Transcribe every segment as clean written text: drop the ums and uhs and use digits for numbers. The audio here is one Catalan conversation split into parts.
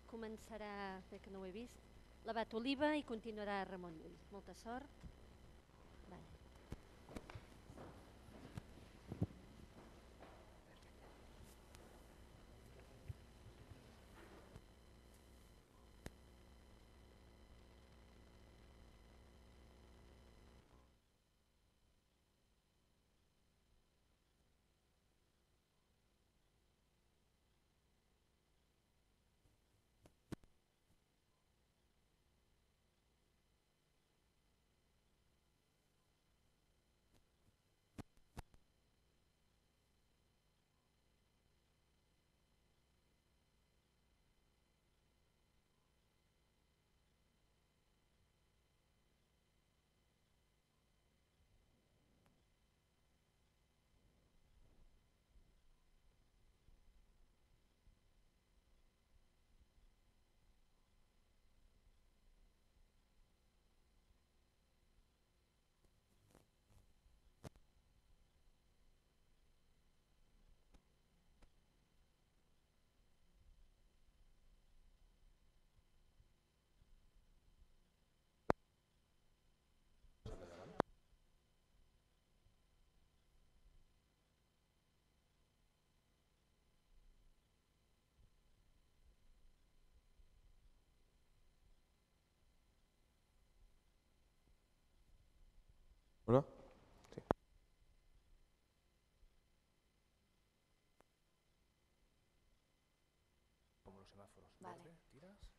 Començarà, que no ho he vist, l'Abat Oliva i continuarà Ramon Llull. Molta sort. Vale. Hola? Sí. Como los semáforos. Vale. Verde, tiras.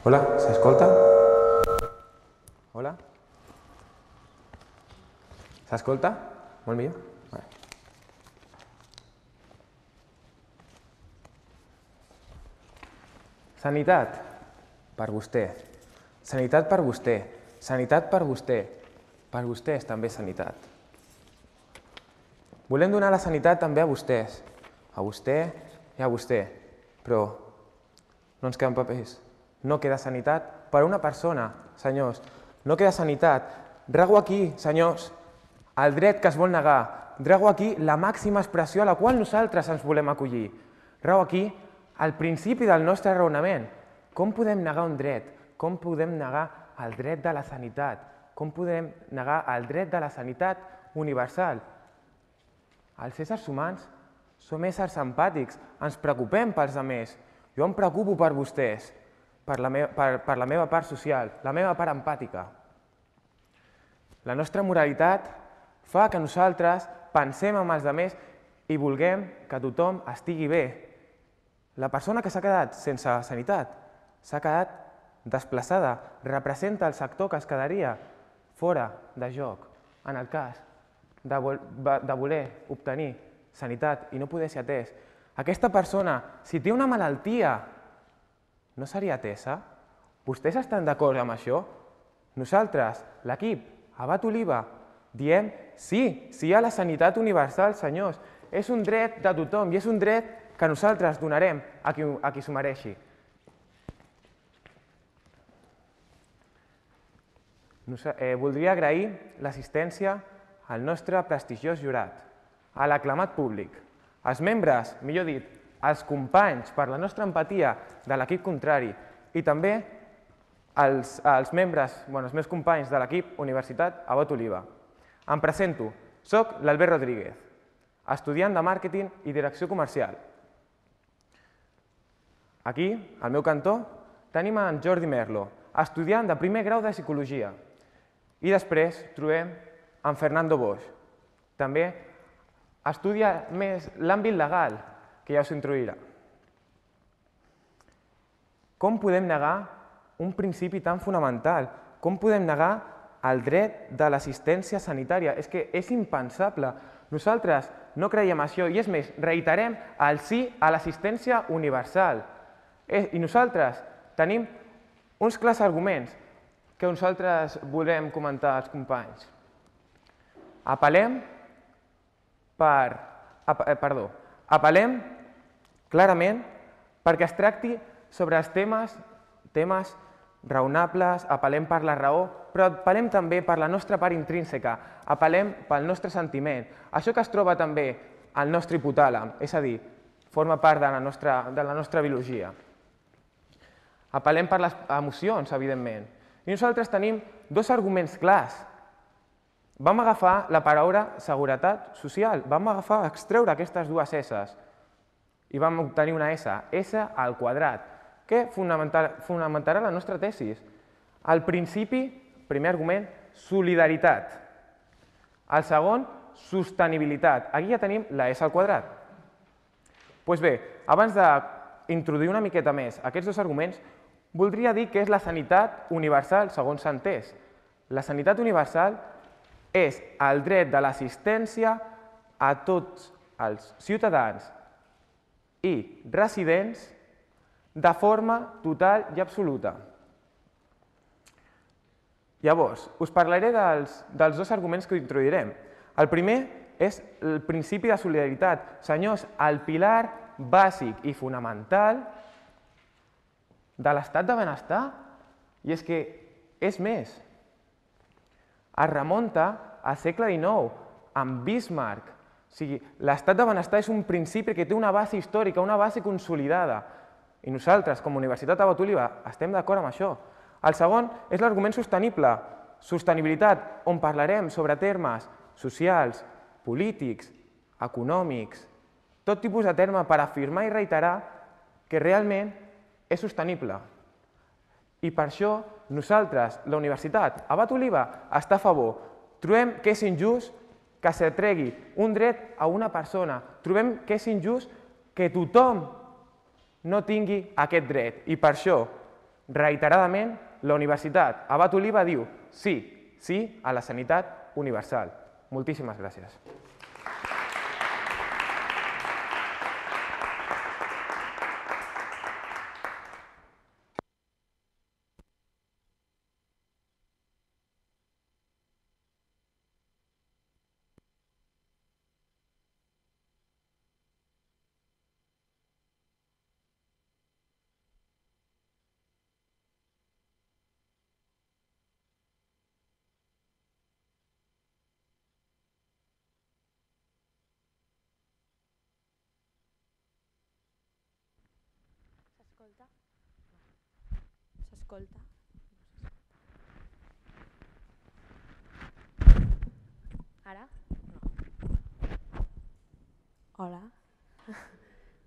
Hola, s'escolta? Hola? S'escolta? Molt millor? Vale. Sanitat, per vostè. Sanitat per vostè. Sanitat per vostè. Per vostès també sanitat. Volem donar la sanitat també a vostès. A vostè i a vostè. Però no ens queden papers. No queda sanitat per a una persona, senyors. No queda sanitat. Rego aquí, senyors, el dret que es vol negar. Rego aquí la màxima expressió a la qual nosaltres ens volem acollir. Rego aquí el principi del nostre raonament. Com podem negar un dret? Com podem negar el dret de la sanitat? Com podem negar el dret de la sanitat universal? Els éssers humans som éssers empàtics, ens preocupem pels altres. Jo em preocupo per vostès, per la meva part social, la meva part empàtica. La nostra moralitat fa que nosaltres pensem en els altres i vulguem que tothom estigui bé. La persona que s'ha quedat sense sanitat s'ha quedat desplaçada, representa el sector que es quedaria fora de joc en el cas de voler obtenir sanitat i no poder ser atès. Aquesta persona, si té una malaltia, no seria atesa? Vostès estan d'acord amb això? Nosaltres, l'equip Abat Oliva, diem sí, sí a la sanitat universal, senyors. És un dret de tothom i és un dret que nosaltres donarem a qui s'ho mereixi. Voldria agrair l'assistència al nostre prestigiós jurat, a l'aclamat públic, als membres, millor dit, als companys per la nostra empatia de l'equip contrari i també als membres, els meus companys de l'equip Universitat Abat Oliva. Em presento, soc l'Albert Rodríguez, estudiant de màrqueting i direcció comercial. Aquí, al meu cantó, tenim en Jordi Merlo, estudiant de primer grau de psicologia. I després trobem en Fernando Bosch. També estudia més l'àmbit legal, que ja us introduirà. Com podem negar un principi tan fonamental? Com podem negar el dret de l'assistència sanitària? És que és impensable. Nosaltres no creiem això i és més, reiterem el sí a l'assistència universal. I nosaltres tenim uns clars arguments que nosaltres volem comentar als companys. Apel·lem clarament perquè es tracti sobre els temes raonables, apel·lem per la raó, però apel·lem també per la nostra part intrínseca, apel·lem pel nostre sentiment. Això que es troba també al nostre hipotàlem, és a dir, forma part de la nostra biologia. Apel·lem per les emocions, evidentment. I nosaltres tenim dos arguments clars. Vam agafar la paraula seguretat social, vam extreure aquestes dues S's i vam obtenir una S, S al quadrat, que fonamentarà la nostra tesi. El principi, primer argument, solidaritat. El segon, sostenibilitat. Aquí ja tenim la S al quadrat. Doncs bé, abans d'introduir una miqueta més aquests dos arguments, voldria dir que és la sanitat universal, segons s'ha entès. La sanitat universal és el dret de l'assistència a tots els ciutadans i residents de forma total i absoluta. Llavors, us parlaré dels dos arguments que introduirem. El primer és el principi de solidaritat. Senyors, el pilar bàsic i fonamental de l'estat de benestar. I és que és més. Es remunta al segle XIX, amb Bismarck. O sigui, l'estat de benestar és un principi que té una base històrica, una base consolidada. I nosaltres, com a Universitat Abat Oliva, estem d'acord amb això. El segon és l'argument sostenible, sostenibilitat, on parlarem sobre termes socials, polítics, econòmics, tot tipus de terme per afirmar i reiterar que realment és sostenible. I per això nosaltres, la Universitat Abat Oliva, està a favor. Trobem que és injust que s'atregui un dret a una persona. Trobem que és injust que tothom no tingui aquest dret. I per això, reiteradament, la Universitat Abat Oliva diu sí, sí a la sanitat universal. Moltíssimes gràcies. S'escolta? Ara? No. Hola.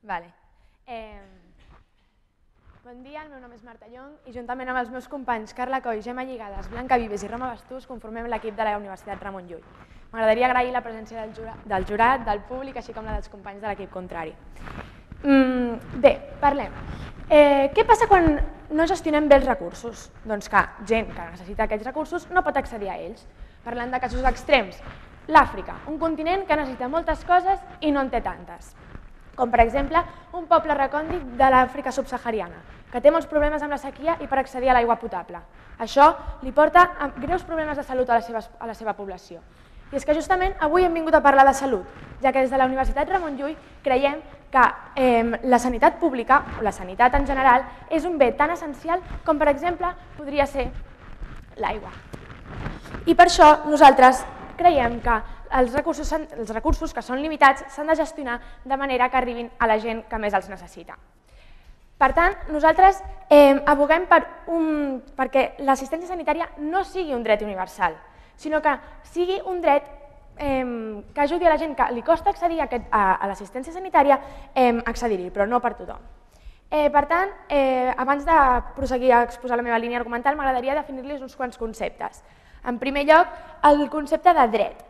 Vale. Bon dia, el meu nom és Marta Llong i juntament amb els meus companys Carla Coll, Gemma Lligades, Blanca Vives i Roma Bastús conformem l'equip de la Universitat Ramon Llull. M'agradaria agrair la presència del jurat, del públic, així com la dels companys de l'equip contrari. Bé, parlem. Què passa quan no gestionem bé els recursos? Doncs que gent que necessita aquests recursos no pot accedir a ells. Parlant de casos extrems, l'Àfrica, un continent que necessita moltes coses i no en té tantes. Com per exemple un poble recòndit de l'Àfrica subsahariana, que té molts problemes amb la sequia i per accedir a l'aigua potable. Això li porta a greus problemes de salut a la seva població. I és que justament avui hem vingut a parlar de salut, ja que des de la Universitat Ramon Llull creiem que la sanitat pública, o la sanitat en general, és un bé tan essencial com per exemple podria ser l'aigua. I per això nosaltres creiem que els recursos que són limitats s'han de gestionar de manera que arribin a la gent que més els necessita. Per tant, nosaltres advoquem perquè l'assistència sanitària no sigui un dret universal, sinó que sigui un dret que ajudi a la gent que li costa accedir a l'assistència sanitària a accedir-hi, però no per tothom. Per tant, abans de proseguir a exposar la meva línia argumental, m'agradaria definir-los uns quants conceptes. En primer lloc, el concepte de dret,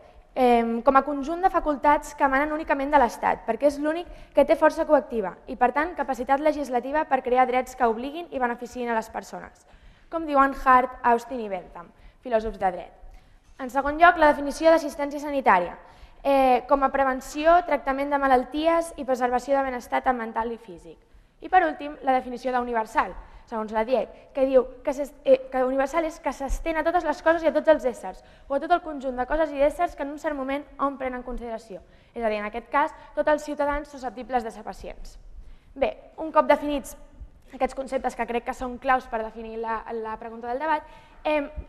com a conjunt de facultats que emanen únicament de l'Estat, perquè és l'únic que té força coactiva i, per tant, capacitat legislativa per crear drets que obliguin i beneficiïn a les persones, com diuen Hart, Austin i Bentham, filòsofs de dret. En segon lloc, la definició d'assistència sanitària, com a prevenció, tractament de malalties i preservació de benestar mental i físic. I, per últim, la definició d'universal, segons la DIEC, que diu que universal és que s'estén a totes les coses i a tots els éssers, o a tot el conjunt de coses i d'éssers que en un cert moment hom pren en consideració, és a dir, en aquest cas, tots els ciutadans susceptibles de ser pacients. Bé, un cop definits aquests conceptes que crec que són claus per definir la pregunta del debat,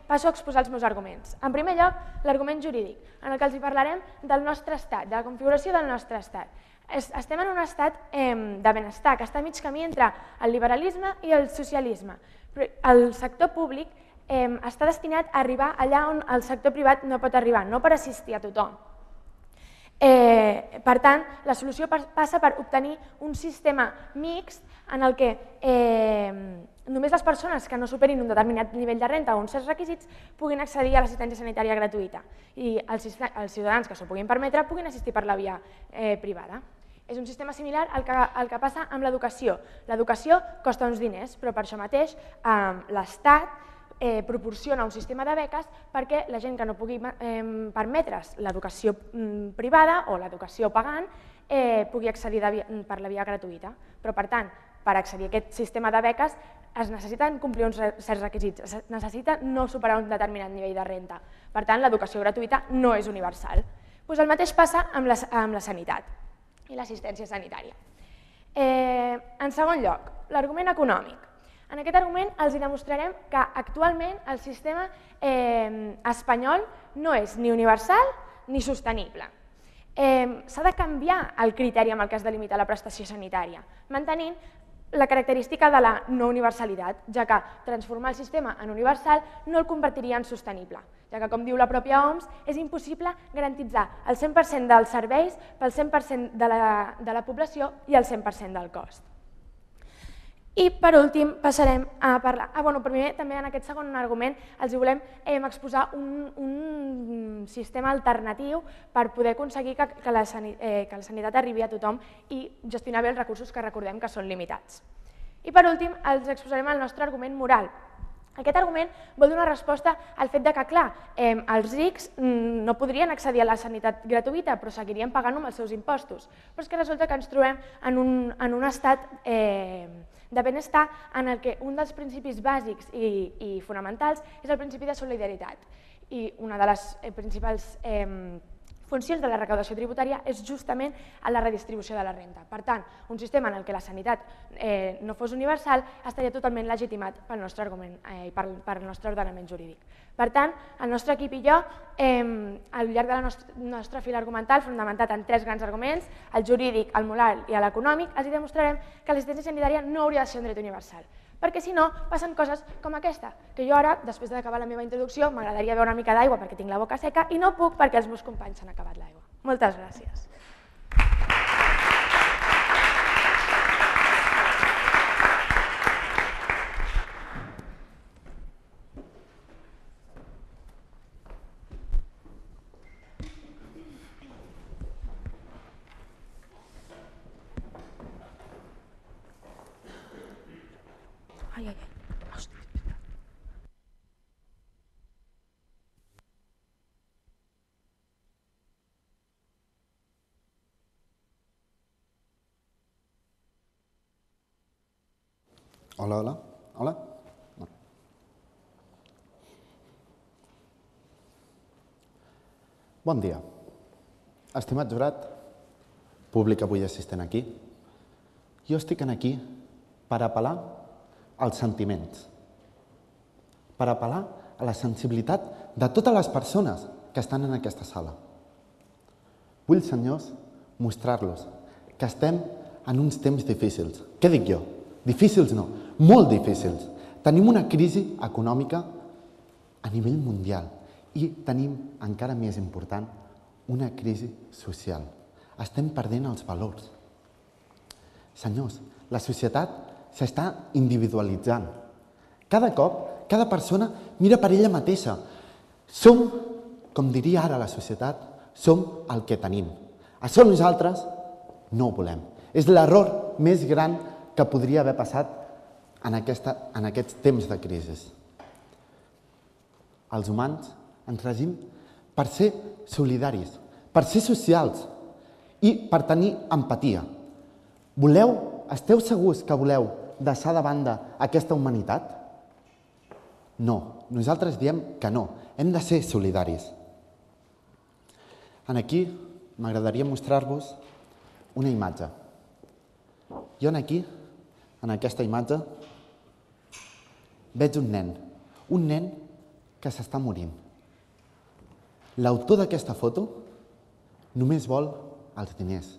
passo a exposar els meus arguments. En primer lloc, l'argument jurídic, en el que els parlarem del nostre estat, de la configuració del nostre estat. Estem en un estat de benestar que està a mig camí entre el liberalisme i el socialisme. El sector públic està destinat a arribar allà on el sector privat no pot arribar, no per assistir a tothom. Per tant, la solució passa per obtenir un sistema mixt en el que només les persones que no superin un determinat nivell de renta o uns certs requisits puguin accedir a l'assistència sanitària gratuïta i els ciutadans que s'ho puguin permetre puguin assistir per la via privada. És un sistema similar al que passa amb l'educació. L'educació costa uns diners, però per això mateix l'Estat proporciona un sistema de beques perquè la gent que no pugui permetre's l'educació privada o l'educació pagant pugui accedir per la via gratuïta. Però, per tant, per accedir a aquest sistema de beques es necessiten complir uns certs requisits, es necessita no superar un determinat nivell de renta. Per tant, l'educació gratuïta no és universal. El mateix passa amb la sanitat i l'assistència sanitària. En segon lloc, l'argument econòmic. En aquest argument els demostrarem que actualment el sistema espanyol no és ni universal ni sostenible. S'ha de canviar el criteri amb el que es delimita la prestació sanitària, mantenint la característica de la no universalitat, ja que transformar el sistema en universal no el convertiria en sostenible, ja que, com diu la pròpia OMS, és impossible garantitzar el 100% dels serveis pel 100% de la població i el 100% del cost. I, per últim, passarem a parlar... Primer, també en aquest segon argument, els volem exposar un sistema alternatiu per poder aconseguir que la sanitat arribi a tothom i gestionar bé els recursos que recordem que són limitats. I, per últim, els exposarem el nostre argument moral. Aquest argument vol donar resposta al fet que, clar, els rics no podrien accedir a la sanitat gratuïta, però seguirien pagant-ho amb els seus impostos. Però és que resulta que ens trobem en un estat de benestar en el que un dels principis bàsics i fonamentals és el principi de solidaritat. I una de les principals funcions de la recaudació tributària és justament la redistribució de la renta. Per tant, un sistema en què la sanitat no fos universal estaria totalment legitimat pel nostre argument i pel nostre ordenament jurídic. Per tant, el nostre equip i jo, al llarg del nostre fil argumental, fonamentat en 3 grans arguments, el jurídic, el moral i l'econòmic, els demostrarem que l'assistència sanitària no hauria de ser un dret universal. Perquè si no, passen coses com aquesta, que jo ara, després d'acabar la meva introducció, m'agradaria beure una mica d'aigua perquè tinc la boca seca i no puc perquè els meus companys s'han acabat l'aigua. Moltes gràcies. Ai, ai, ai. Hòstia. Hola, hola. Hola. Bon dia. Estimat jurat, públic avui assistent aquí, jo estic aquí per apel·lar als sentiments, per apel·lar a la sensibilitat de totes les persones que estan en aquesta sala. Vull, senyors, mostrar-los que estem en uns temps difícils. Què dic jo? Difícils no, molt difícils. Tenim una crisi econòmica a nivell mundial i tenim, encara més important, una crisi social. Estem perdent els valors. Senyors, la societat s'està individualitzant. Cada cop, cada persona mira per ella mateixa. Som, com diria ara la societat, som el que tenim. Això nosaltres no ho volem. És l'error més gran que podria haver passat en aquests temps de crisi. Els humans ens regim per ser solidaris, per ser socials i per tenir empatia. Esteu segurs que voleu deixar de banda aquesta humanitat? No, nosaltres diem que no, hem de ser solidaris. Aquí m'agradaria mostrar-vos una imatge. Jo aquí, en aquesta imatge, veig un nen que s'està morint. L'autor d'aquesta foto només vol els diners.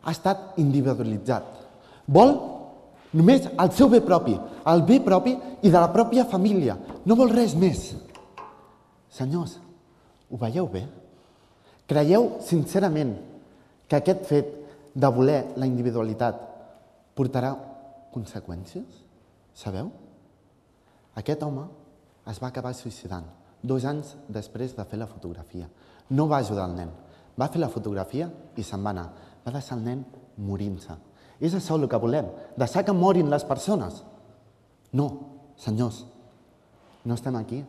Ha estat individualitzat. Vol només el seu bé propi, el bé propi i de la pròpia família. No vol res més. Senyors, ho veieu bé? Creieu sincerament que aquest fet de voler la individualitat portarà conseqüències? Sabeu? Aquest home es va acabar suïcidant 2 anys després de fer la fotografia. No va ajudar el nen. Va fer la fotografia i se'n va anar. Va deixar el nen morint-se. És això el que volem? Deixar que morin les persones? No, senyors, no estem aquí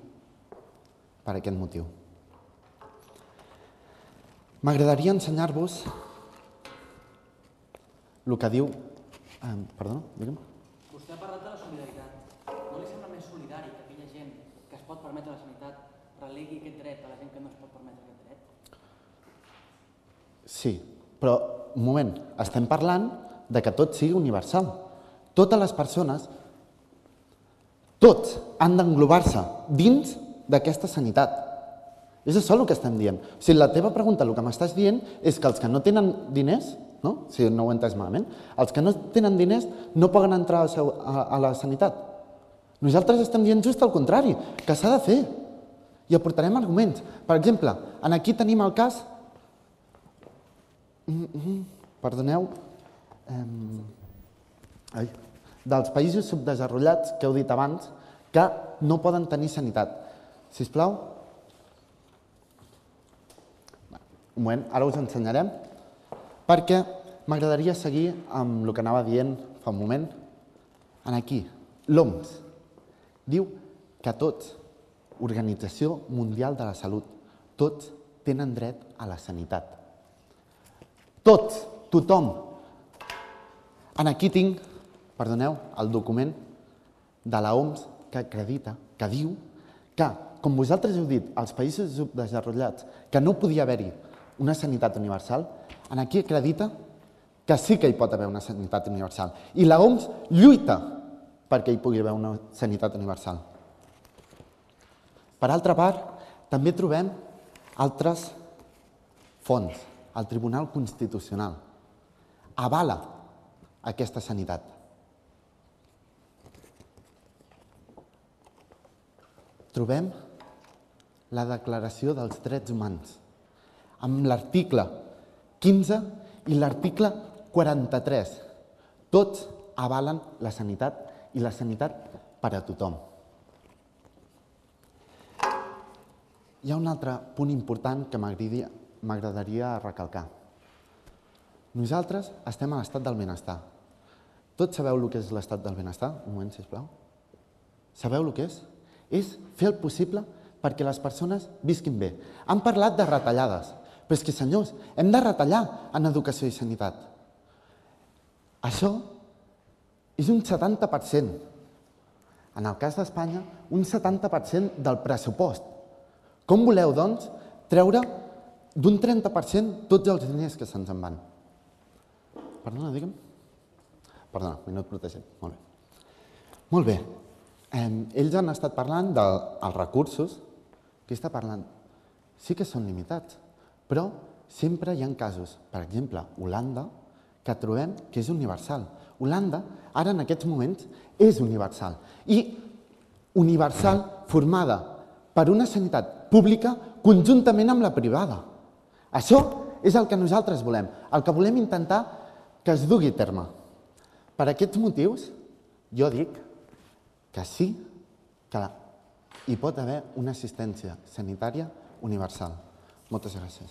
per aquest motiu. M'agradaria ensenyar-vos el que diu... Perdona, digue'm. Vostè ha parlat de la solidaritat. No li sembla més solidari que aquella gent que es pot permetre la sanitat relegui aquest dret a la gent que no es pot permetre aquest dret? Sí, però, un moment, estem parlant de que tot sigui universal. Totes les persones, tots han d'englobar-se dins d'aquesta sanitat. És això el que estem dient. O sigui, la teva pregunta, el que m'estàs dient, és que els que no tenen diners, no? Si no ho he entès malament, els que no tenen diners no poden entrar a la sanitat. Nosaltres estem dient just el contrari, que s'ha de fer. I aportarem arguments. Per exemple, aquí tenim el cas... Perdoneu... dels països subdesenvolupats que heu dit abans que no poden tenir sanitat. Sisplau. Un moment, ara us ensenyarem, perquè m'agradaria seguir amb el que anava dient fa un moment. Aquí, l'OMS diu que tots, Organització Mundial de la Salut, tots tenen dret a la sanitat. Tots, tothom. Aquí tinc, perdoneu, el document de l'OMS que acredita, que diu que, com vosaltres heu dit, als països subdesenvolupats, que no podia haver-hi una sanitat universal, aquí acredita que sí que hi pot haver una sanitat universal. I l'OMS lluita perquè hi pugui haver una sanitat universal. Per altra part, també trobem altres fonts. El Tribunal Constitucional avala aquesta sanitat. Trobem la Declaració dels Drets Humans, amb l'article 15 i l'article 43. Tots avalen la sanitat i la sanitat per a tothom. Hi ha un altre punt important que m'agradaria recalcar. Nosaltres estem a l'estat del benestar. Tots sabeu el que és l'estat del benestar? Un moment, sisplau. Sabeu el que és? És fer el possible perquè les persones visquin bé. Han parlat de retallades, però és que, senyors, hem de retallar en educació i sanitat. Això és un 70%. En el cas d'Espanya, un 70% del pressupost. Com voleu, doncs, treure d'un 30% tots els diners que se'ns en van? Perdona, digue'm. Perdona, minut protegit. Molt bé. Molt bé. Ells han estat parlant dels recursos. Qui està parlant? Sí que són limitats, però sempre hi ha casos. Per exemple, Holanda, que trobem que és universal. Holanda, ara en aquests moments, és universal. I universal formada per una sanitat pública conjuntament amb la privada. Això és el que nosaltres volem, el que volem intentar que es dugui a terme. Per aquests motius, jo dic que sí que hi pot haver una assistència sanitària universal. Moltes gràcies.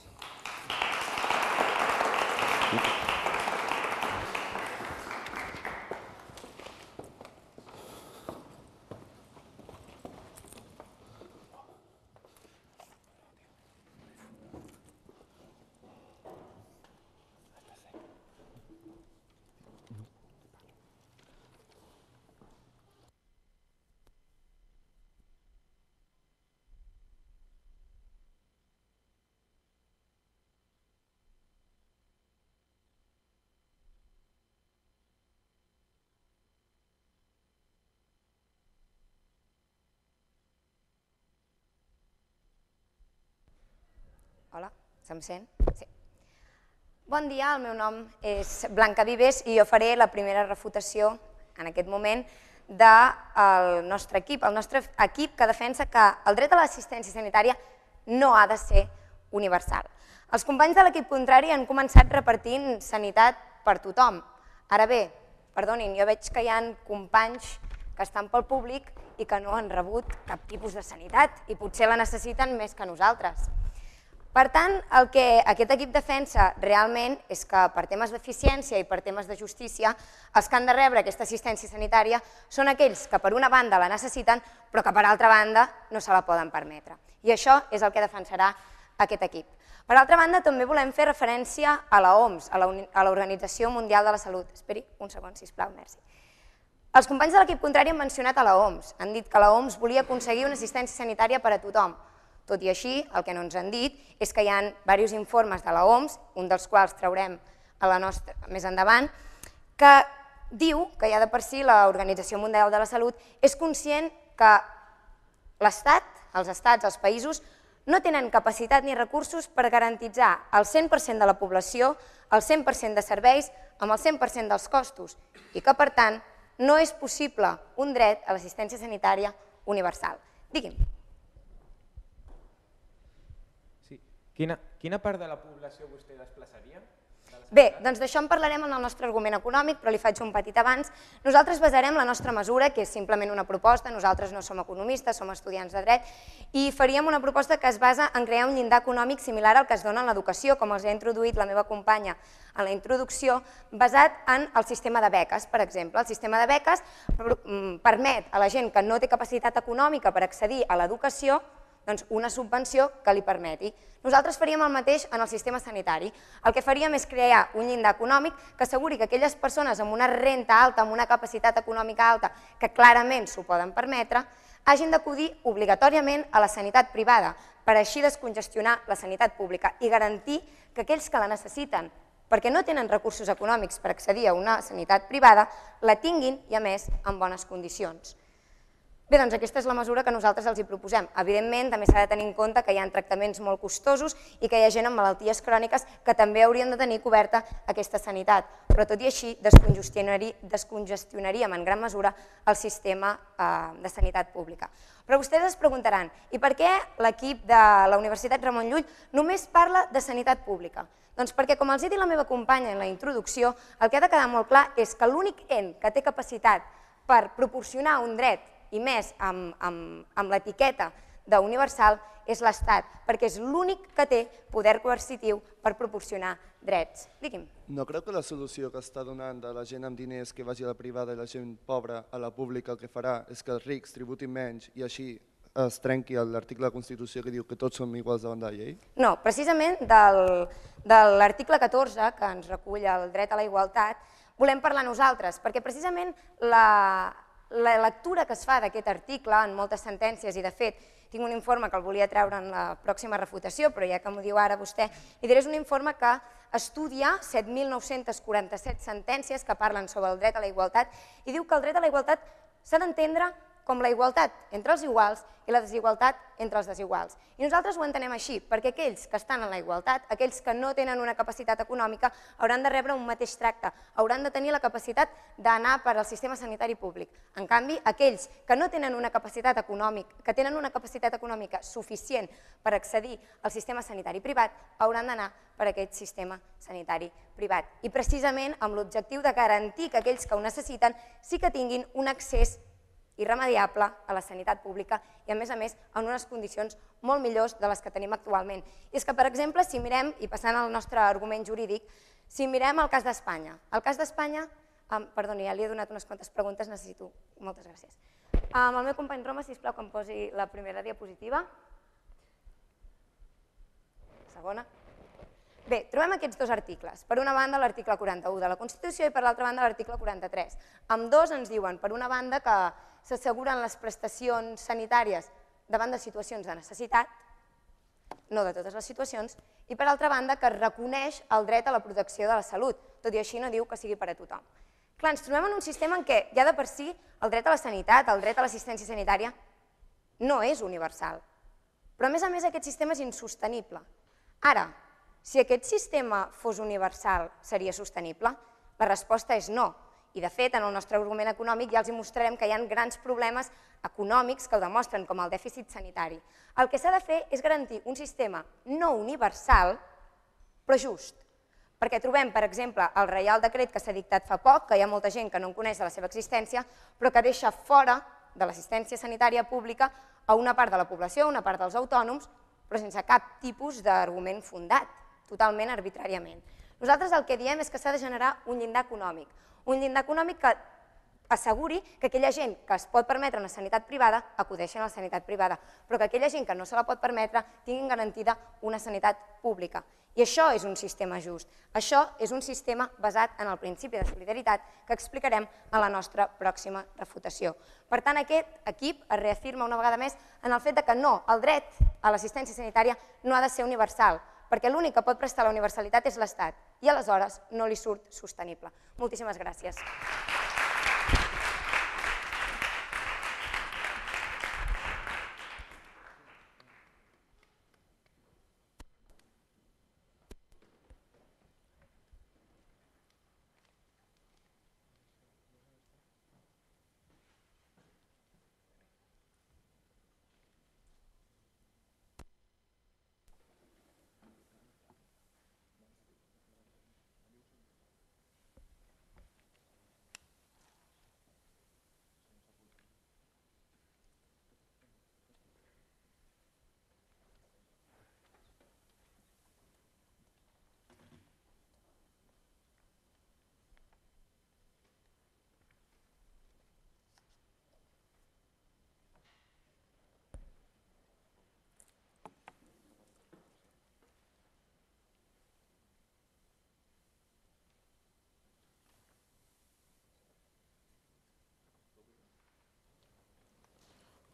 Hola, se'm sent? Sí. Bon dia, el meu nom és Blanca Vives i jo faré la primera refutació en aquest moment del nostre equip que defensa que el dret a l'assistència sanitària no ha de ser universal. Els companys de l'equip contrari han començat repartint sanitat per tothom. Ara bé, perdonin, jo veig que hi ha companys que estan pel públic i que no han rebut cap tipus de sanitat i potser la necessiten més que nosaltres. Per tant, el que aquest equip defensa realment és que per temes d'eficiència i per temes de justícia els que han de rebre aquesta assistència sanitària són aquells que per una banda la necessiten però que per altra banda no se la poden permetre. I això és el que defensarà aquest equip. Per altra banda, també volem fer referència a l'OMS, a l'Organització Mundial de la Salut. Esperi un segon, sisplau, merci. Els companys de l'equip contrari han mencionat a l'OMS. Han dit que l'OMS volia aconseguir una assistència sanitària per a tothom. Tot i així, el que no ens han dit és que hi ha diversos informes de l'OMS, un dels quals traurem més endavant, que diu que ja de per si l'Organització Mundial de la Salut és conscient que l'Estat, els estats, els països, no tenen capacitat ni recursos per garantitzar el 100% de la població, el 100% de serveis, amb el 100% dels costos, i que, per tant, no és possible un dret a l'assistència sanitària universal. Digui'm. Quina part de la població vostè desplaçaria? Bé, doncs d'això en parlarem en el nostre argument econòmic, però li faig un petit abans. Nosaltres basarem la nostra mesura, que és simplement una proposta, nosaltres no som economistes, som estudiants de dret, i faríem una proposta que es basa en crear un llindar econòmic similar al que es dona en l'educació, com els ha introduït la meva companya en la introducció, basat en el sistema de beques, per exemple. El sistema de beques permet a la gent que no té capacitat econòmica per accedir a l'educació una subvenció que li permeti. Nosaltres faríem el mateix en el sistema sanitari. El que faríem és crear un llindar econòmic que asseguri que aquelles persones amb una renta alta, amb una capacitat econòmica alta, que clarament s'ho poden permetre, hagin d'acudir obligatòriament a la sanitat privada per així descongestionar la sanitat pública i garantir que aquells que la necessiten perquè no tenen recursos econòmics per accedir a una sanitat privada, la tinguin i, a més, en bones condicions. Bé, doncs aquesta és la mesura que nosaltres els hi proposem. Evidentment, també s'ha de tenir en compte que hi ha tractaments molt costosos i que hi ha gent amb malalties cròniques que també haurien de tenir coberta aquesta sanitat, però tot i així descongestionaríem en gran mesura el sistema de sanitat pública. Però vostès es preguntaran, i per què l'equip de la Universitat Ramon Llull només parla de sanitat pública? Doncs perquè, com els he dit la meva companya en la introducció, el que ha de quedar molt clar és que l'únic ent que té capacitat per proporcionar un dret i més amb l'etiqueta d'universal és l'Estat, perquè és l'únic que té poder coercitiu per proporcionar drets. Digui'm. No creu que la solució que està donant de la gent amb diners que vagi a la privada i la gent pobra a la pública el que farà és que els rics tributin menys i així es trenqui l'article de la Constitució que diu que tots som iguals davant de la llei? No, precisament de l'article 14, que ens recull el dret a la igualtat, volem parlar nosaltres, perquè precisament la lectura que es fa d'aquest article en moltes sentències, i de fet tinc un informe que el volia treure en la pròxima refutació, però ja que m'ho diu ara vostè, li diré, és un informe que estudia 7.947 sentències que parlen sobre el dret a la igualtat i diu que el dret a la igualtat s'ha d'entendre com la igualtat entre els iguals i la desigualtat entre els desiguals. I nosaltres ho entenem així, perquè aquells que estan en la igualtat, aquells que no tenen una capacitat econòmica, hauran de rebre un mateix tracte, hauran de tenir la capacitat d'anar per al sistema sanitari públic. En canvi, aquells que no tenen una capacitat econòmica, que tenen una capacitat econòmica suficient per accedir al sistema sanitari privat, hauran d'anar per aquest sistema sanitari privat. I precisament amb l'objectiu de garantir que aquells que ho necessiten sí que tinguin un accés irremediable a la sanitat pública i, a més, en unes condicions molt millors de les que tenim actualment. I és que, per exemple, si mirem, i passant al nostre argument jurídic, si mirem el cas d'Espanya. El cas d'Espanya, perdoni, ja li he donat unes quantes preguntes, necessito, moltes gràcies. El meu company Roma, sisplau, que em posi la primera diapositiva. Segona. Bé, trobem aquests dos articles. Per una banda, l'article 41 de la Constitució i per l'altra banda, l'article 43. Ambdós ens diuen, per una banda, que s'asseguren les prestacions sanitàries davant de situacions de necessitat, no de totes les situacions, i per altra banda, que reconeix el dret a la protecció de la salut, tot i així no diu que sigui per a tothom. Clar, ens trobem en un sistema en què ja de per si el dret a la sanitat, el dret a l'assistència sanitària, no és universal. Però, a més, aquest sistema és insostenible. Ara, si aquest sistema fos universal, seria sostenible? La resposta és no. I, de fet, en el nostre argument econòmic ja els mostrarem que hi ha grans problemes econòmics que ho demostren, com el dèficit sanitari. El que s'ha de fer és garantir un sistema no universal, però just. Perquè trobem, per exemple, el Reial Decret que s'ha dictat fa poc, que hi ha molta gent que no en coneix de la seva existència, però que deixa fora de l'assistència sanitària pública a una part de la població, a una part dels autònoms, però sense cap tipus d'argument fundat, totalment arbitràriament. Nosaltres el que diem és que s'ha de generar un llindar econòmic que asseguri que aquella gent que es pot permetre una sanitat privada acudeixi a la sanitat privada, però que aquella gent que no se la pot permetre tinguin garantida una sanitat pública. I això és un sistema just. Això és un sistema basat en el principi de solidaritat que explicarem a la nostra pròxima refutació. Per tant, aquest equip es reafirma una vegada més en el fet que no, el dret a l'assistència sanitària no ha de ser universal, perquè l'únic que pot prestar la universalitat és l'Estat i aleshores no li surt sostenible. Moltíssimes gràcies.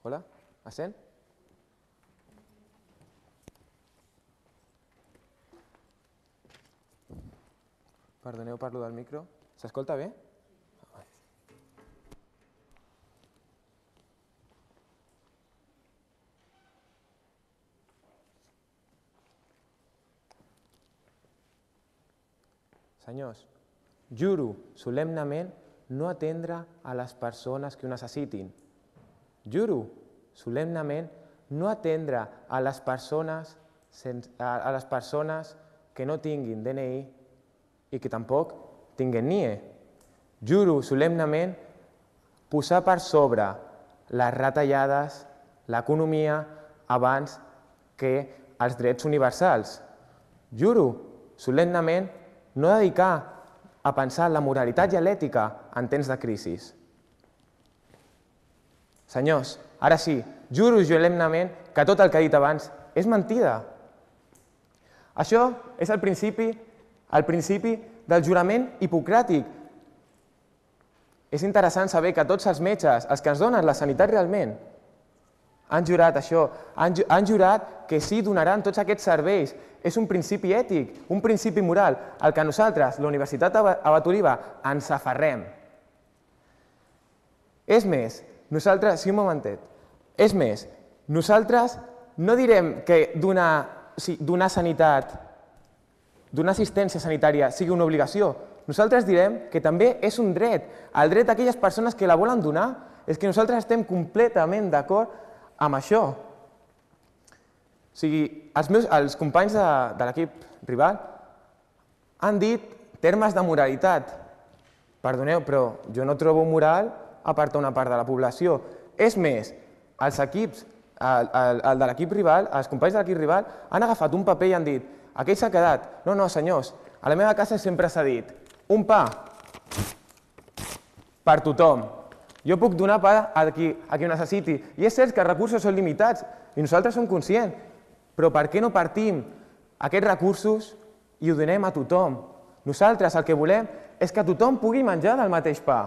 Hola, es sent? Perdoneu, parlo del micro. S'escolta bé? Senyors, juro solemnement no atendre a les persones que ho necessitin. Juro solemnement no atendre a les persones que no tinguin DNI i que tampoc tinguin NIE. Juro solemnement posar per sobre les retallades, l'economia, abans que els drets universals. Juro, solemnement, no dedicar a pensar en la moralitat i l'ètica en temps de crisi. Senyors, ara sí, juro solemnement que tot el que he dit abans és mentida. Això és el principi del jurament hipocràtic. És interessant saber que tots els metges, els que ens donen la sanitat realment, han jurat això, han jurat que sí donaran tots aquests serveis. És un principi ètic, un principi moral, al que nosaltres, la Universitat Abat Oliba, ens aferrem. És més, nosaltres, sí, un momentet, és més, nosaltres no direm que donar sanitat, donar assistència sanitària sigui una obligació. Nosaltres direm que també és un dret, el dret d'aquelles persones que la volen donar. És que nosaltres estem completament d'acord amb això. O sigui, els companys de l'equip rival han dit termes de moralitat. Perdoneu, però jo no trobo moral apartar una part de la població. És més, els equips, el de l'equip rival, els companys de l'equip rival han agafat un paper i han dit aquell s'ha quedat. No, senyors, a la meva casa sempre s'ha dit un pa per tothom. Jo puc donar pa a qui ho necessiti. I és cert que els recursos són limitats i nosaltres som conscients, però per què no partim aquests recursos i ho donem a tothom? Nosaltres el que volem és que tothom pugui menjar del mateix pa.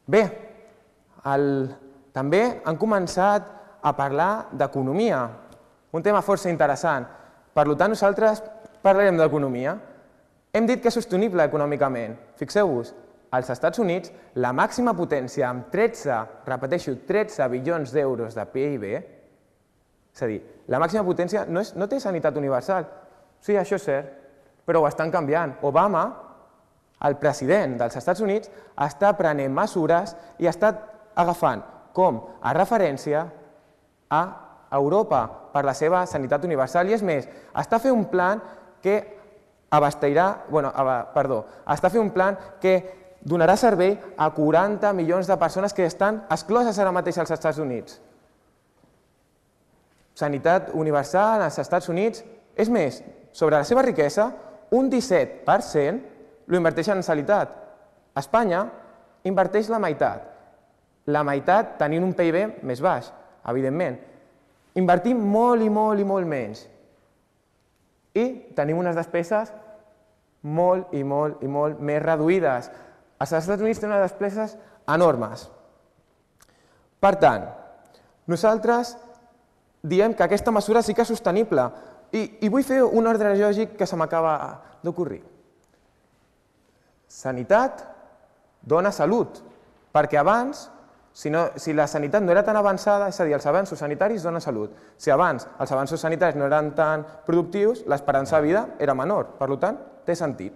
Bé, també han començat a parlar d'economia, un tema força interessant. Per tant, nosaltres parlarem d'economia. Hem dit que és sostenible econòmicament. Fixeu-vos, als Estats Units, la màxima potència amb 13 bilions d'euros de PIB, és a dir, la màxima potència no té sanitat universal. Sí, això és cert, però ho estan canviant. Obama, el president dels Estats Units, està prenent mesures i està agafant com a referència a Europa per la seva sanitat universal. I és més, està fent un plan que donarà servei a 40 milions de persones que estan excloses ara mateix als Estats Units. Sanitat universal als Estats Units. És més, sobre la seva riquesa, un 17% ho inverteixen en sanitat. Espanya inverteix la meitat tenint un PIB més baix, evidentment. Invertim molt i molt menys. I tenim unes despeses molt més reduïdes. Els Estats Units tenen unes despeses enormes. Per tant, nosaltres diem que aquesta mesura sí que és sostenible i vull fer un ordre lògic que se m'acaba d'ocorrir. Sanitat dona salut, perquè abans, si la sanitat no era tan avançada, és a dir, els avanços sanitaris donen salut. Si abans els avanços sanitaris no eren tan productius, l'esperança de vida era menor. Per tant, té sentit.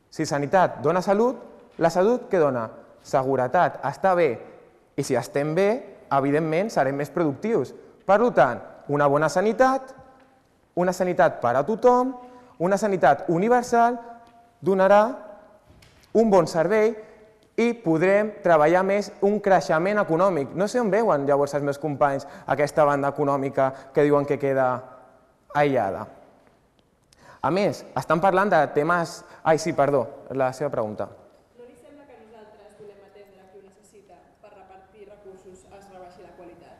Si sanitat dona salut, la salut què dona? Seguretat, estar bé. I si estem bé, evidentment serem més productius. Per tant, una bona sanitat, una sanitat per a tothom, una sanitat universal, donarà un bon servei i podrem treballar més un creixement econòmic. No sé on veuen llavors els meus companys aquesta banda econòmica que diuen que queda aïllada. A més, estan parlant de temes... Ai, sí, perdó, la seva pregunta. No li sembla que nosaltres volem atendre qui ho necessita per repartir recursos es rebaixi la qualitat?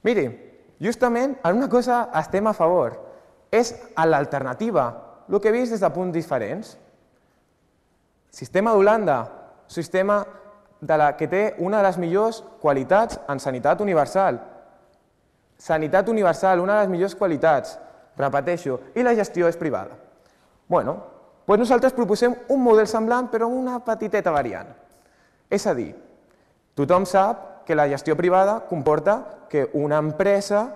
Miri, justament en una cosa estem a favor. És a l'alternativa, el que he vist des de punts diferents. Sistema d'Holanda, sistema que té una de les millors qualitats en sanitat universal. Sanitat universal, una de les millors qualitats, repeteixo, i la gestió és privada. Bé, doncs nosaltres proposem un model semblant però amb una petiteta variant. És a dir, tothom sap que la gestió privada comporta que una empresa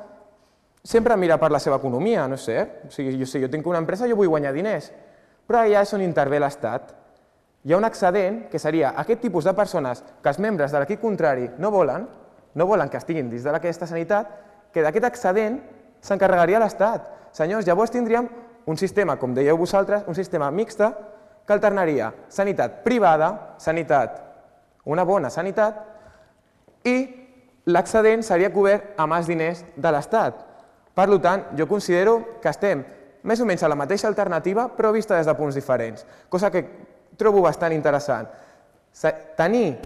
sempre mira per la seva economia, no és cert? O sigui, si jo tinc una empresa jo vull guanyar diners, però allà és on intervé l'Estat. Hi ha un excedent que seria aquest tipus de persones que els membres de l'equip contrari no volen que estiguin dins d'aquesta sanitat, que d'aquest excedent s'encarregaria l'Estat. Senyors, llavors tindríem un sistema, com dèieu vosaltres, un sistema mixta que alternaria sanitat privada, una bona sanitat, i l'excedent seria cobert amb els diners de l'Estat. Per tant, jo considero que estem més o menys a la mateixa alternativa, però vista des de punts diferents, cosa que trobo bastant interessant. Tenir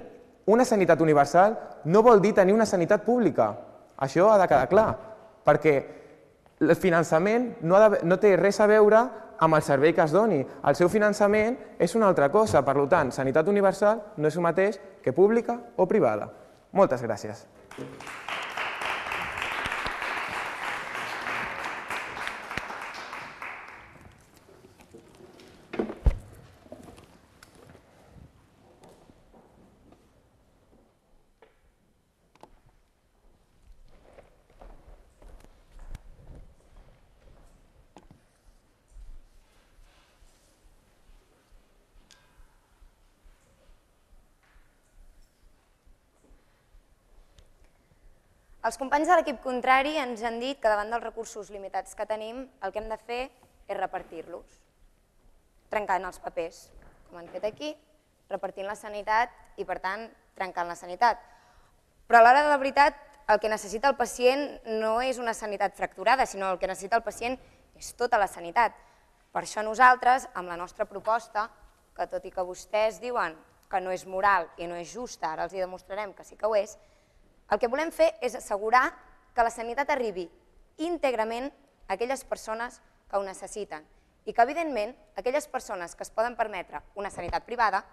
una sanitat universal no vol dir tenir una sanitat pública. Això ha de quedar clar, perquè el finançament no té res a veure amb el servei que es doni. El seu finançament és una altra cosa. Per tant, sanitat universal no és el mateix que pública o privada. Moltes gràcies. Els companys de l'equip contrari ens han dit que davant dels recursos limitats que tenim el que hem de fer és repartir-los, trencant els papers, com han fet aquí, repartint la sanitat i, per tant, trencant la sanitat. Però a l'hora de la veritat, el que necessita el pacient no és una sanitat fracturada, sinó el que necessita el pacient és tota la sanitat. Per això nosaltres, amb la nostra proposta, que tot i que vostès diuen que no és moral i no és justa, ara els hi demostrarem que sí que ho és, el que volem fer és assegurar que la sanitat arribi íntegrament a aquelles persones que ho necessiten i que, evidentment, aquelles persones que es poden permetre una sanitat privada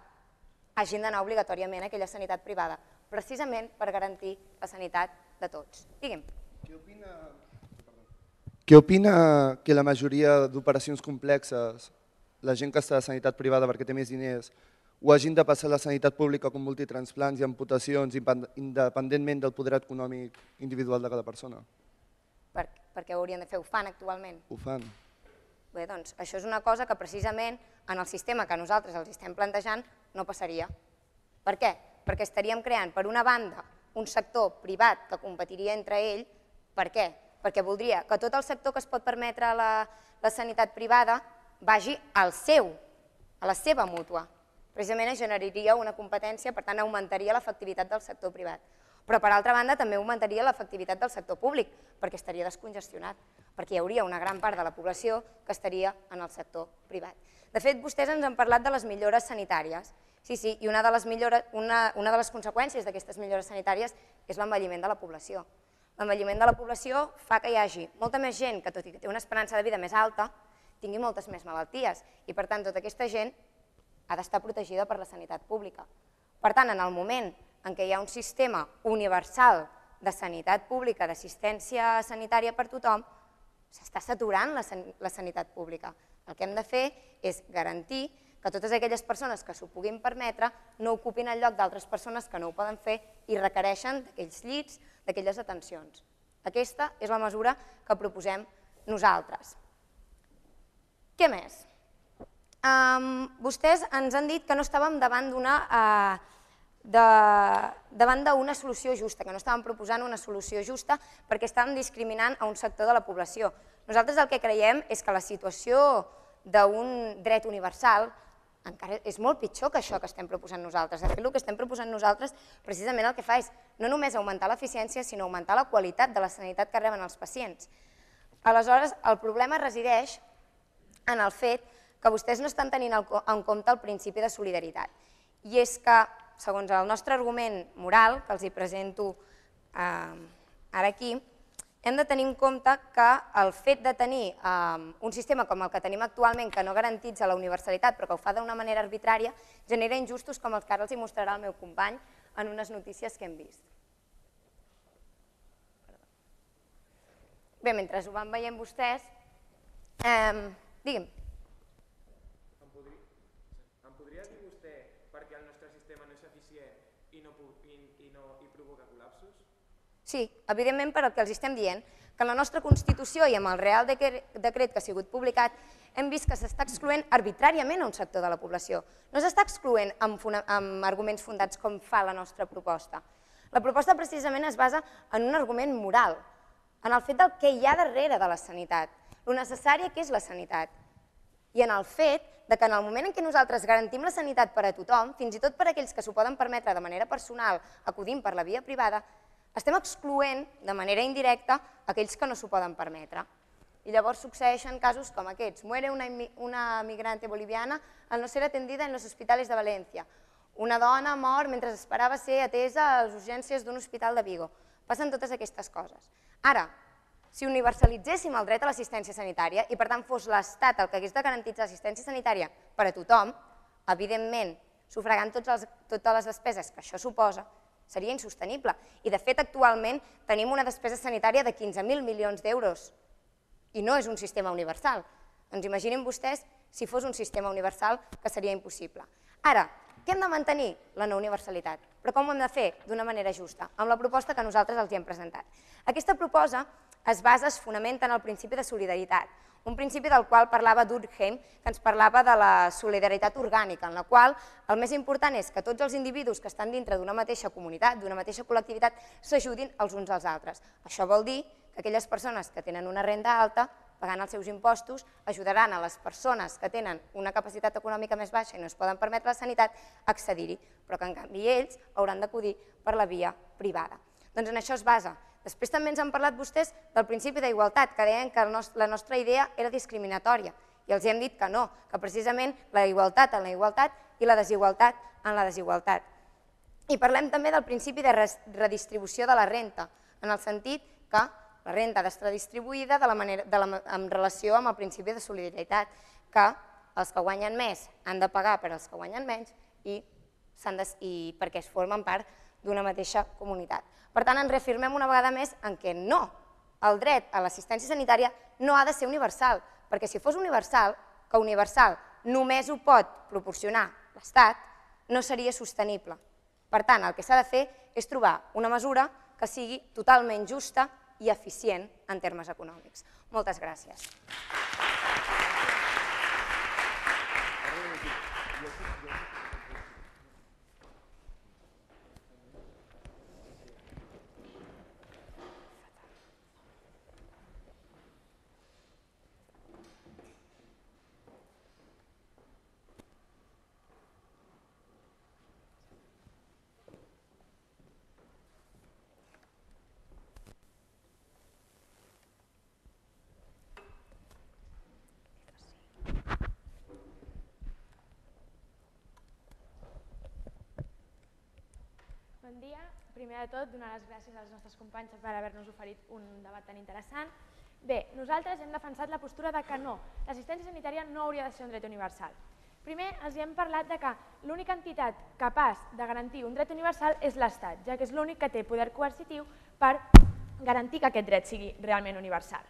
hagin d'anar obligatòriament a aquella sanitat privada, precisament per garantir la sanitat de tots. Digue'm. Què opina que la majoria d'operacions complexes, la gent que està a sanitat privada perquè té més diners, o hagin de passar a la sanitat pública com multitransplants i amputacions independentment del poder econòmic individual de cada persona? Per què ho haurien de fer? Ho fan actualment? Ho fan. Bé, doncs això és una cosa que precisament en el sistema que nosaltres els estem plantejant no passaria. Per què? Perquè estaríem creant, per una banda, un sector privat que competiria entre ell. Per què? Perquè voldria que tot el sector que es pot permetre la sanitat privada vagi al seu, a la seva mútua. Precisament es generaria una competència, per tant augmentaria l'efectivitat del sector privat. Però per altra banda també augmentaria l'efectivitat del sector públic, perquè estaria descongestionat, perquè hi hauria una gran part de la població que estaria en el sector privat. De fet, vostès ens han parlat de les millores sanitàries. Sí, i una de les conseqüències d'aquestes millores sanitàries és l'envelliment de la població. L'envelliment de la població fa que hi hagi molta més gent que, tot i que té una esperança de vida més alta, tingui moltes més malalties i, per tant, tota aquesta gent ha d'estar protegida per la sanitat pública. Per tant, en el moment en què hi ha un sistema universal de sanitat pública, d'assistència sanitària per tothom, s'està saturant la sanitat pública. El que hem de fer és garantir que totes aquelles persones que s'ho puguin permetre no ocupin el lloc d'altres persones que no ho poden fer i requereixen d'aquells llits, d'aquelles atencions. Aquesta és la mesura que proposem nosaltres. Què més? Vostès ens han dit que no estàvem davant d'una solució justa, que no estàvem proposant una solució justa perquè estàvem discriminant a un sector de la població. Nosaltres el que creiem és que la situació d'un dret universal encara és molt pitjor que això que estem proposant nosaltres. De fet, el que estem proposant nosaltres precisament el que fa és no només augmentar l'eficiència, sinó augmentar la qualitat de la sanitat que reben els pacients. Aleshores, el problema resideix en el fet que vostès no estan tenint en compte el principi de solidaritat. I és que, segons el nostre argument moral, que els hi presento ara aquí, hem de tenir en compte que el fet de tenir un sistema com el que tenim actualment, que no garantitza la universalitat, però que ho fa d'una manera arbitrària, genera injustos com els que ara els hi mostrarà el meu company en unes notícies que hem vist. Bé, mentre ho van veient vostès, digue'm. Em podria dir vostè per què el nostre sistema no és eficient i provoca col·lapsos? Sí, evidentment per el que els estem dient, que en la nostra Constitució i amb el Real Decret que ha sigut publicat hem vist que s'està excloent arbitràriament a un sector de la població. No s'està excloent amb arguments fundats com fa la nostra proposta. La proposta precisament es basa en un argument moral, en el fet del que hi ha darrere de la sanitat, lo necessària que és la sanitat, i en el fet que en el moment en què nosaltres garantim la sanitat per a tothom, fins i tot per a aquells que s'ho poden permetre de manera personal, acudint per la via privada, estem excloent de manera indirecta aquells que no s'ho poden permetre. I llavors succeeixen casos com aquests. Muere una migrante boliviana al no ser atendida en los hospitales de Valencia. Una dona mor mentre esperava ser atesa a les urgències d'un hospital de Vigo. Passen totes aquestes coses. Ara, si universalitzéssim el dret a l'assistència sanitària i per tant fos l'Estat el que hagués de garantir l'assistència sanitària per a tothom, evidentment, sufragant totes les despeses que això suposa, seria insostenible. I de fet, actualment tenim una despesa sanitària de 15.000 milions d'euros i no és un sistema universal. Doncs imaginin vostès si fos un sistema universal, que seria impossible. Ara, què hem de mantenir? La no universalitat. Però com ho hem de fer? D'una manera justa, amb la proposta que nosaltres els hem presentat. Aquesta proposta es fonamenta en el principi de solidaritat, un principi del qual parlava Durkheim, que ens parlava de la solidaritat orgànica, en la qual el més important és que tots els individus que estan dintre d'una mateixa comunitat, d'una mateixa col·lectivitat, s'ajudin els uns als altres. Això vol dir que aquelles persones que tenen una renda alta, pagant els seus impostos, ajudaran a les persones que tenen una capacitat econòmica més baixa i no es poden permetre la sanitat a accedir-hi, però que en canvi ells hauran d'acudir per la via privada. Doncs en això es basa. Després també ens han parlat vostès del principi d'igualtat, que deien que la nostra idea era discriminatòria, i els hem dit que no, que precisament la igualtat en la igualtat i la desigualtat en la desigualtat. I parlem també del principi de redistribució de la renta, en el sentit que la renta ha d'estar distribuïda en relació amb el principi de solidaritat, que els que guanyen més han de pagar per als que guanyen menys i perquè es formen part d'una mateixa comunitat. Per tant, ens reafirmem una vegada més en què no, el dret a l'assistència sanitària no ha de ser universal, perquè si fos universal, que universal només ho pot proporcionar l'Estat, no seria sostenible. Per tant, el que s'ha de fer és trobar una mesura que sigui totalment justa i eficient en termes econòmics. Moltes gràcies. Bon dia. Primer de tot, donar les gràcies als nostres companys per haver-nos oferit un debat tan interessant. Bé, nosaltres hem defensat la postura de que no, l'assistència sanitària no hauria de ser un dret universal. Primer, els hem parlat de que l'única entitat capaç de garantir un dret universal és l'Estat, ja que és l'únic que té poder coercitiu per garantir que aquest dret sigui realment universal.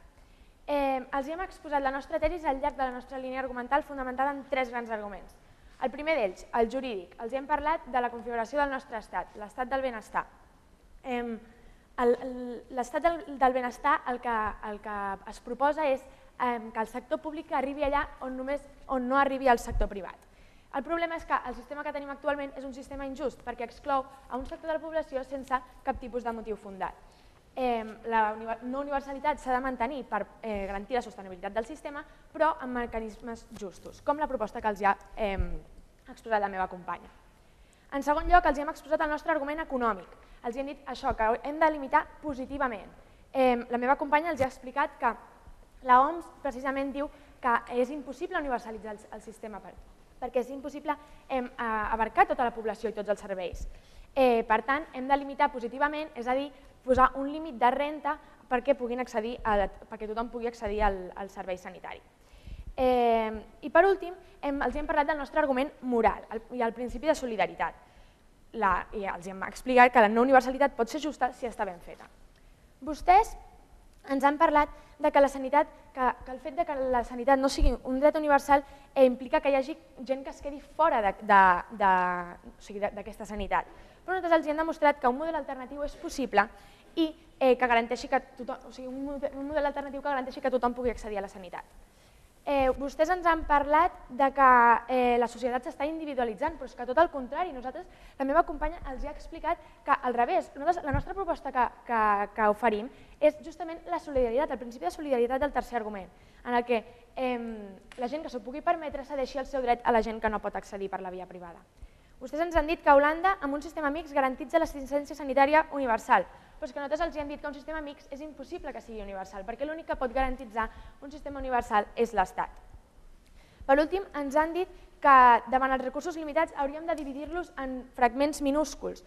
Els hem exposat la nostra tesi al llarg de la nostra línia argumental fonamentada en 3 grans arguments. El primer d'ells, el jurídic. Els hem parlat de la configuració del nostre estat, l'estat del benestar. L'estat del benestar el que es proposa és que el sector públic arribi allà on no arribi el sector privat. El problema és que el sistema que tenim actualment és un sistema injust perquè exclou a un sector de la població sense cap tipus de motiu fundat. La no universalitat s'ha de mantenir per garantir la sostenibilitat del sistema, però amb mecanismes justos, com la proposta que els ha exposat la meva companya. En segon lloc, els hem exposat el nostre argument econòmic. Els hem dit això, que hem de limitar positivament. La meva companya els ha explicat que l'OMS precisament diu que és impossible universalitzar el sistema perquè és impossible abarcar tota la població i tots els serveis. Per tant, hem de limitar positivament, és a dir, posar un límit de renta perquè tothom pugui accedir al servei sanitari. I per últim, els hem parlat del nostre argument moral i el principi de solidaritat. I els hem explicat que la no universalitat pot ser justa si està ben feta. Vostès ens han parlat de que el fet que la sanitat no sigui un dret universal implica que hi hagi gent que es quedi fora d'aquesta sanitat. Però nosaltres els hem demostrat que un model alternatiu és possible i que garanteixi que tothom pugui accedir a la sanitat. Vostès ens han parlat de que la societat s'està individualitzant, però és que tot el contrari. La meva companya els ha explicat que al revés, la nostra proposta que oferim és justament la solidaritat, el principi de solidaritat del tercer argument, en el que la gent que s'ho pugui permetre cedeixi el seu dret a la gent que no pot accedir per la via privada. Vostès ens han dit que a Holanda, amb un sistema mixt, garantitza l'assistència sanitària universal. Però és que nosaltres els hem dit que un sistema mixt és impossible que sigui universal, perquè l'únic que pot garantitzar un sistema universal és l'Estat. Per últim, ens han dit que davant els recursos limitats hauríem de dividir-los en fragments minúsculs,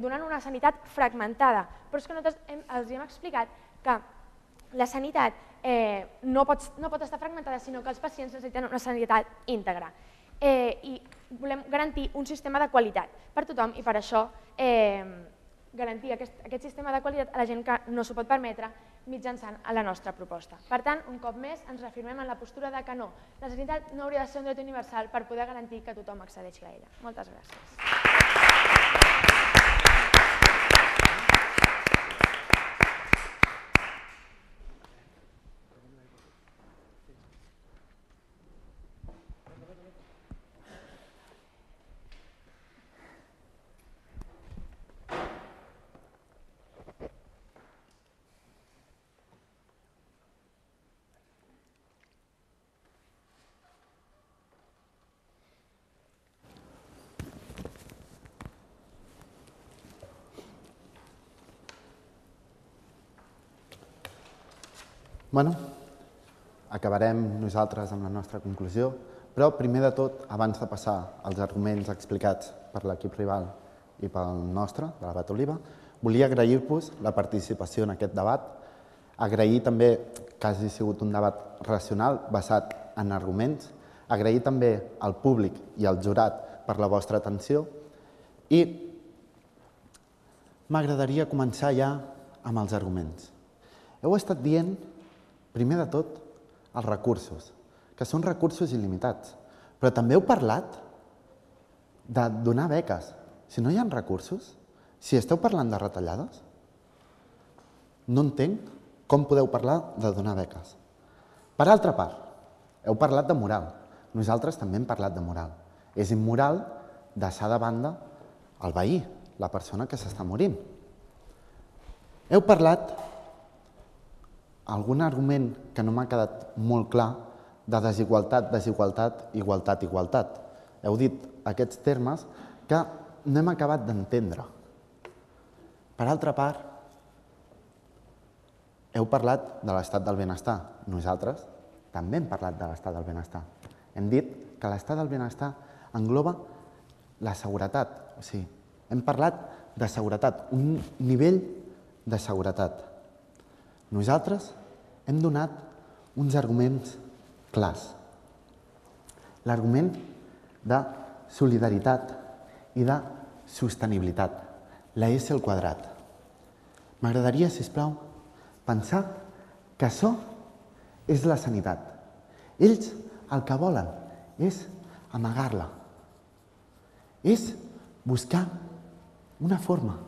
donant una sanitat fragmentada. Però és que nosaltres els hem explicat que la sanitat no pot estar fragmentada, sinó que els pacients necessiten una sanitat íntegra. I volem garantir un sistema de qualitat per tothom i per això garantir aquest sistema de qualitat a la gent que no s'ho pot permetre mitjançant la nostra proposta. Per tant, un cop més, ens reafirmem en la postura de que no, la sanitat no hauria de ser un dret universal per poder garantir que tothom accedeixi a ella. Moltes gràcies. Bueno, acabarem nosaltres amb la nostra conclusió, però primer de tot, abans de passar als arguments explicats per l'equip rival i pel nostre, de l'Abat Oliva, volia agrair-vos la participació en aquest debat, agrair també que hagi sigut un debat racional basat en arguments, agrair també al públic i al jurat per la vostra atenció i m'agradaria començar ja amb els arguments. Heu estat dient, primer de tot, els recursos, que són recursos il·limitats, però també heu parlat de donar beques. Si no hi ha recursos, si esteu parlant de retallades, no entenc com podeu parlar de donar beques. Per altra part, heu parlat de moral. Nosaltres també hem parlat de moral. És immoral deixar de banda el veí, la persona que s'està morint. Heu parlat algun argument que no m'ha quedat molt clar de desigualtat, desigualtat, igualtat, igualtat. Heu dit aquests termes que no hem acabat d'entendre. Per altra part, heu parlat de l'estat del benestar. Nosaltres també hem parlat de l'estat del benestar. Hem dit que l'estat del benestar engloba la seguretat. O sigui, hem parlat de seguretat, un nivell de seguretat. Nosaltres hem donat uns arguments clars. L'argument de solidaritat i de sostenibilitat, la S al quadrat. M'agradaria, sisplau, pensar que això és la sanitat. Ells el que volen és amagar-la. És buscar una forma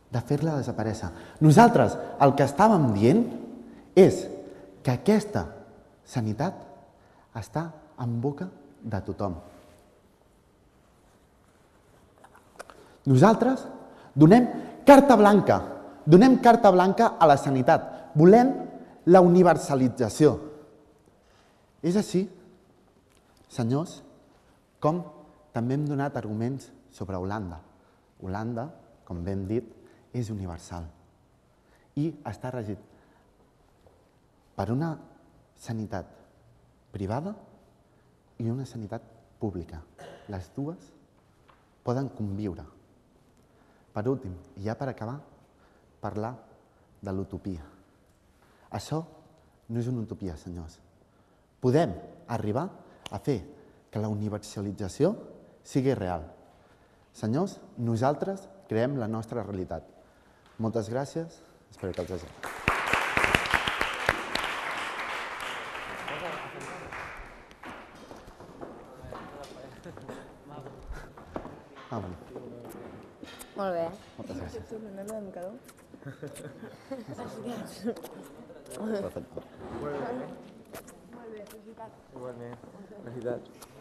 de fer-la desaparèixer. Nosaltres el que estàvem dient és que aquesta sanitat està en boca de tothom. Nosaltres donem carta blanca a la sanitat. Volem la universalització. És així, senyors, com també hem donat arguments sobre Holanda. Holanda, com ben dit, és universal i està regit per una sanitat privada i una sanitat pública. Les dues poden conviure. Per últim, i ja per acabar, parlar de l'utopia. Això no és una utopia, senyors. Podem arribar a fer que la universalització sigui real. Senyors, nosaltres creem la nostra realitat. Moltes gràcies. Espero que els hagi agradat. Molt bé. Moltes gràcies. Igualment, felicitats.